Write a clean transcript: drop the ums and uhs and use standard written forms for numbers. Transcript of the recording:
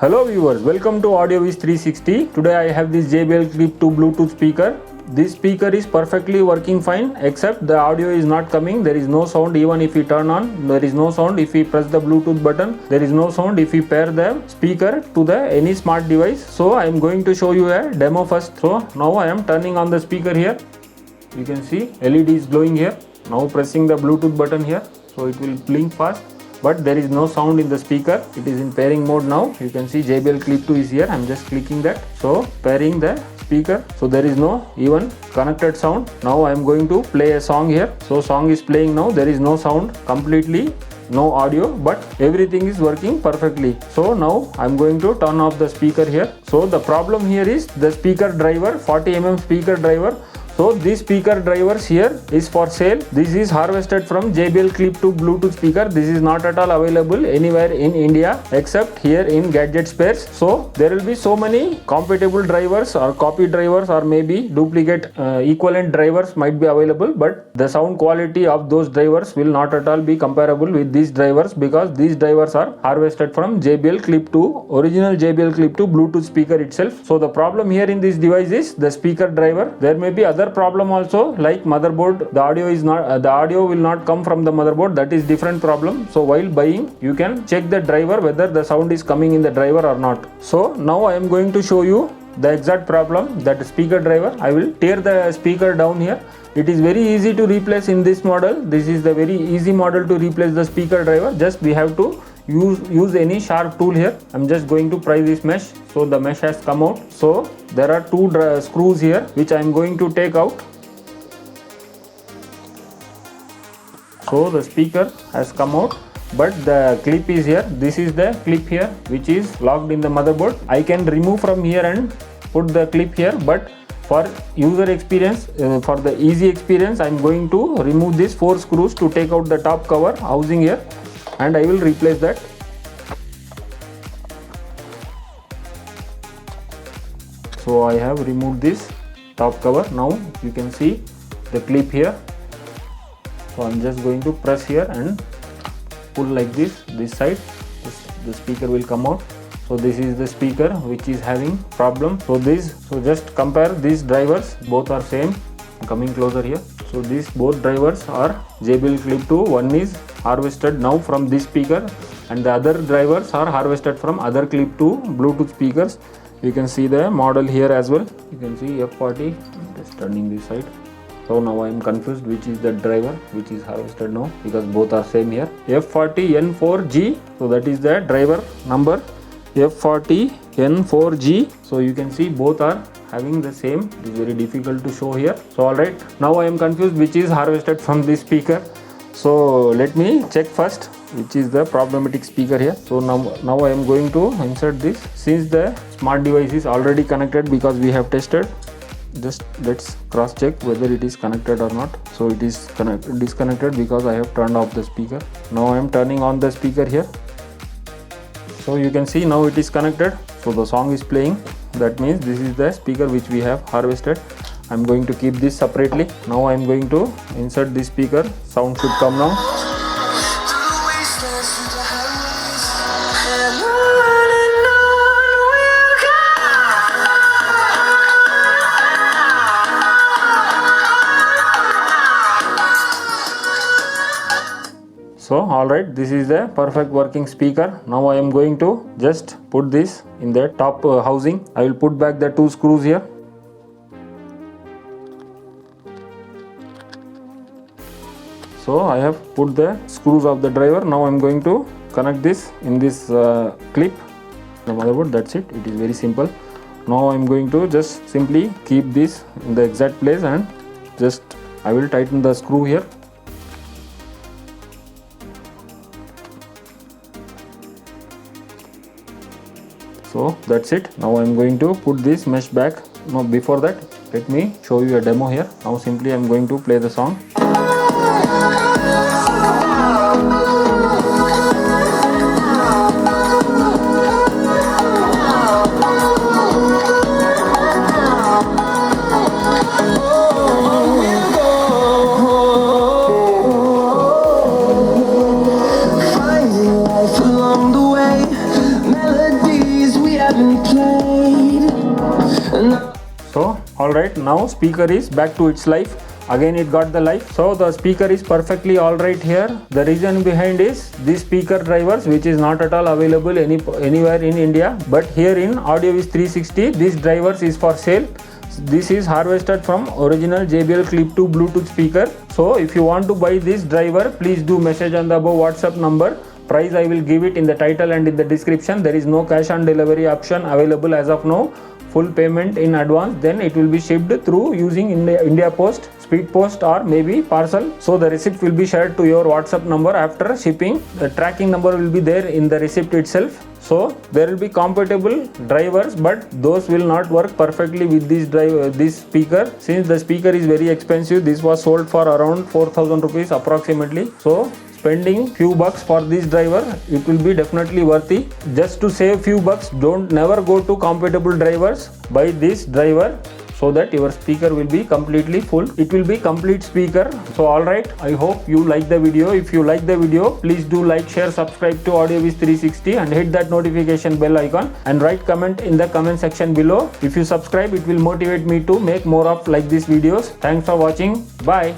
Hello viewers, welcome to Audio Vis 360. Today I have this JBL Clip 2 Bluetooth speaker. This speaker is perfectly working fine except the audio is not coming. There is no sound even if we turn on. There is no sound if we press the Bluetooth button. There is no sound if we pair the speaker to the any smart device. So I am going to show you a demo first. So now I am turning on the speaker here. You can see LED is glowing here. Now pressing the Bluetooth button here. So it will blink fast. But there is no sound in the speaker. It is in pairing mode now. You can see JBL Clip 2 is here. I'm just clicking that. So pairing the speaker. So there is no even connected sound. Now I am going to play a song here. So song is playing now. There is no sound, completely no audio, but everything is working perfectly. So now I'm going to turn off the speaker here. So the problem here is the speaker driver, 40mm speaker driver. So these speaker drivers here is for sale. This is harvested from JBL Clip 2 Bluetooth speaker. This is not at all available anywhere in India except here in Gadget Spares. So there will be so many compatible drivers or copy drivers or maybe duplicate equivalent drivers might be available, but the sound quality of those drivers will not at all be comparable with these drivers because these drivers are harvested from JBL Clip 2, original JBL Clip 2 Bluetooth speaker itself. So the problem here in this device is the speaker driver. There may be other problem also like motherboard. The audio will not come from the motherboard. That is different problem. So while buying you can check the driver whether the sound is coming in the driver or not. So now I am going to show you the exact problem, that speaker driver. I will tear the speaker down here. It is very easy to replace in this model. This is the very easy model to replace the speaker driver. Just we have to use any sharp tool here. I'm just going to pry this mesh. So the mesh has come out. So there are two screws here which I am going to take out. So the speaker has come out, but the clip is here. This is the clip here which is locked in the motherboard. I can remove from here and put the clip here, but for user experience, for the easy experience, I am going to remove these 4 screws to take out the top cover housing here, and I will replace that. So I have removed this top cover. Now you can see the clip here. So I'm just going to press here and pull like this side. The speaker will come out. So this is the speaker which is having problem. So just compare these drivers, both are same. Coming closer here. So these both drivers are JBL Clip 2. One is harvested now from this speaker and the other drivers are harvested from other Clip 2 Bluetooth speakers. You can see the model here as well. You can see F40. Just turning this side. So now I am confused which is the driver which is harvested now because both are same here. F40N4G. So that is the driver number, F40N4G. So you can see both are having the same. It is very difficult to show here. So alright, now I am confused which is harvested from this speaker. So let me check first which is the problematic speaker here. So now I am going to insert this. Since the smart device is already connected because we have tested, just let's cross check whether it is connected or not. So it is disconnected because I have turned off the speaker. Now I am turning on the speaker here. So you can see now it is connected. So the song is playing. That means this is the speaker which we have harvested. I am going to keep this separately. Now I am going to insert this speaker. Sound should come now. So alright, this is the perfect working speaker. Now I am going to just put this in the top housing. I will put back the 2 screws here. So I have put the screws of the driver. Now I am going to connect this in this clip, the motherboard. That's it. It is very simple. Now I am going to just simply keep this in the exact place and just I will tighten the screw here. So that's it. Now I am going to put this mesh back. No, before that, let me show you a demo here. Now simply I am going to play the song. Finding life along the way, melodies Alright, now speaker is back to its life. Again it got the life. So the speaker is perfectly alright here. The reason behind is these speaker drivers, which is not at all available anywhere in India, but here in AudioViz 360 this drivers is for sale. This is harvested from original JBL Clip 2 Bluetooth speaker. So if you want to buy this driver, please do message on the above WhatsApp number. Price I will give it in the title and in the description. There is no cash on delivery option available as of now. Full payment in advance, then it will be shipped through using India Post, Speed Post, or maybe parcel. So the receipt will be shared to your WhatsApp number after shipping. The tracking number will be there in the receipt itself. So there will be compatible drivers, but those will not work perfectly with this speaker. Since the speaker is very expensive, this was sold for around 4,000 rupees approximately. So spending few bucks for this driver, it will be definitely worthy. Just to save few bucks, never go to compatible drivers. Buy this driver so that your speaker will be completely full. It will be complete speaker. So alright, I hope you like the video. If you like the video, please do like, share, subscribe to AudioViz 360 and hit that notification bell icon and write comment in the comment section below. If you subscribe, it will motivate me to make more of like these videos. Thanks for watching. Bye.